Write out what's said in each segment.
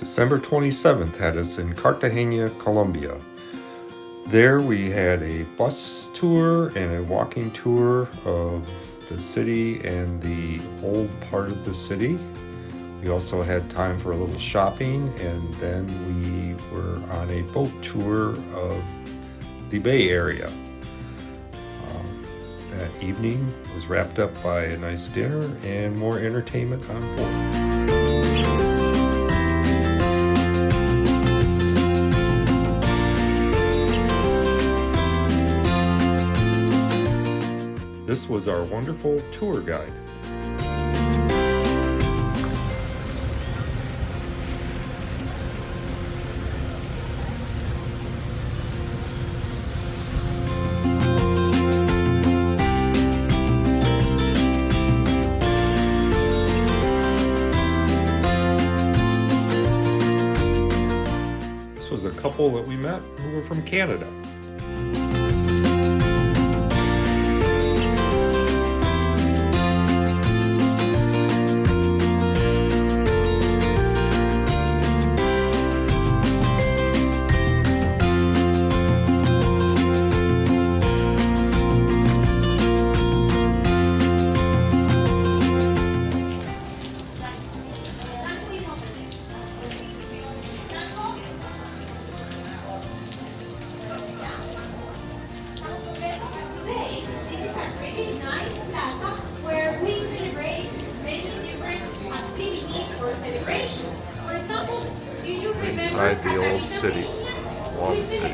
December 27th had us in Cartagena, Colombia. There we had a bus tour and a walking tour of the city and the old part of the city. We also had time for a little shopping, and then we were on a boat tour of the Bay Area. That evening was wrapped up by a nice dinner and more entertainment on board. This was our wonderful tour guide. This was a couple that we met who were from Canada. Inside the old city, walled city.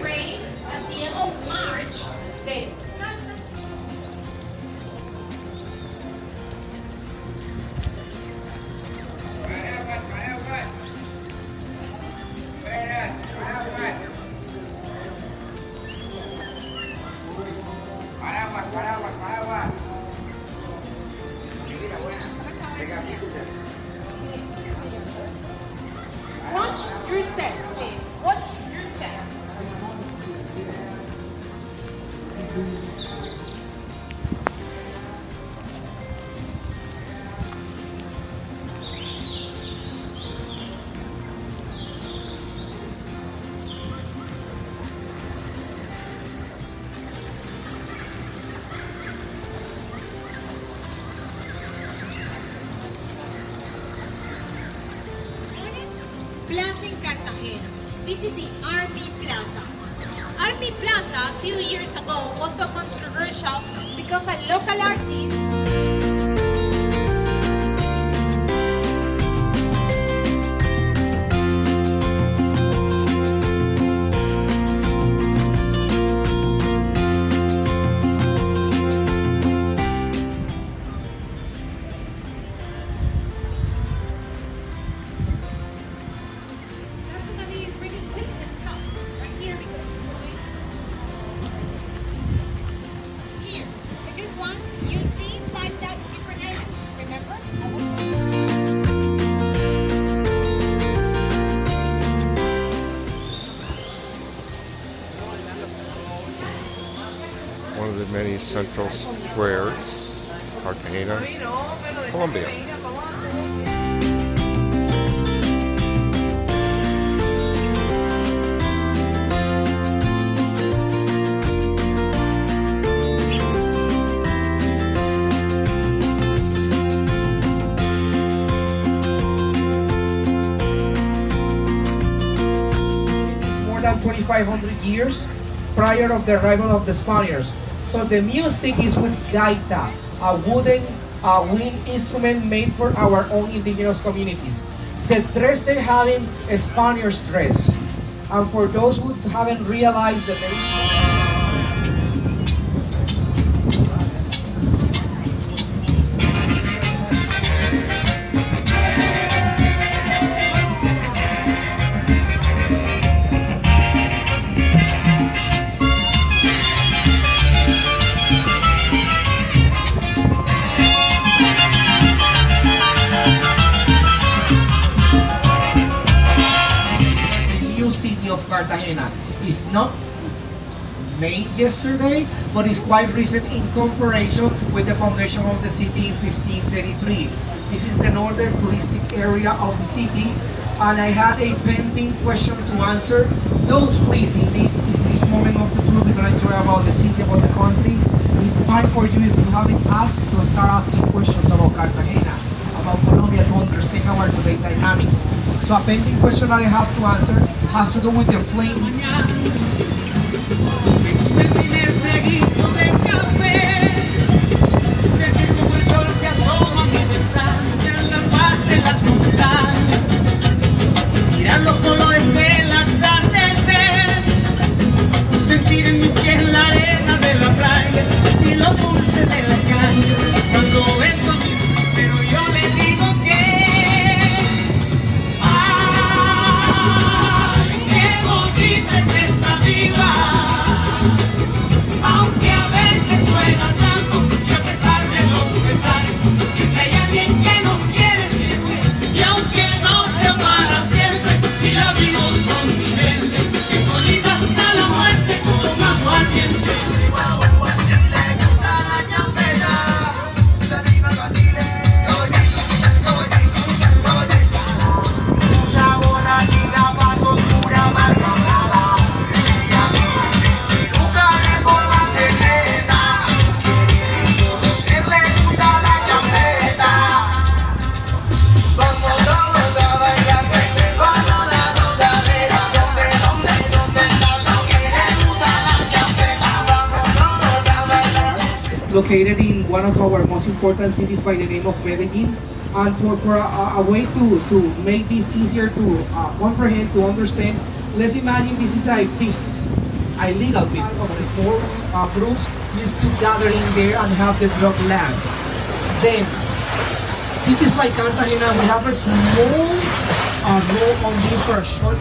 Watch your steps, please. Watch your steps. Plaza in Cartagena. This is the Army Plaza. Army Plaza, a few years ago, was so controversial because a local artist One of the many central squares, Cartagena, Colombia. More than 2,500 years prior of the arrival of the Spaniards. So the music is with gaita, a wooden wind instrument made for our own indigenous communities. The dress they have in a Spaniard's dress. And for those who haven't realized that city of Cartagena is not made yesterday, but is quite recent in comparison with the foundation of the city in 1533. This is the northern touristic area of the city, and I had a pending question to answer. Those please, in this moment of the tour, we're gonna enjoy about the city, about the country. It's time for you, if you haven't asked, to start asking questions about Cartagena, about Colombia, to understand our debate dynamics. So a pending question that I have to answer has to do with the flame. Mirar los colores del atardecer, sentir en mi piel la arena de la playa y lo dulce de la calle. Cuando eso, pero yo le digo que ¡ay, qué bonita es esta vida! Aunque a veces suena tanto y a pesar de los pesares, siempre hay alguien que nos quiere siempre y aunque no sea para siempre, si la vimos con mi gente, es bonita hasta la muerte como aguardiente. Sabor aquí la paso pura marronada, y nunca de forma secreta, conocerle gusta la champeta. Vamos todos a bailar, reservando la gozadera, donde está lo que le gusta la champeta. Vamos todos a bailar. Located in one of our most important cities by the name of Medellin. And for a way to make this easier to comprehend, to understand, let's imagine this is a business, a legal business. The four groups used to gather in there and have the drug labs. Then, cities like Cartagena, we have a small role on this for a short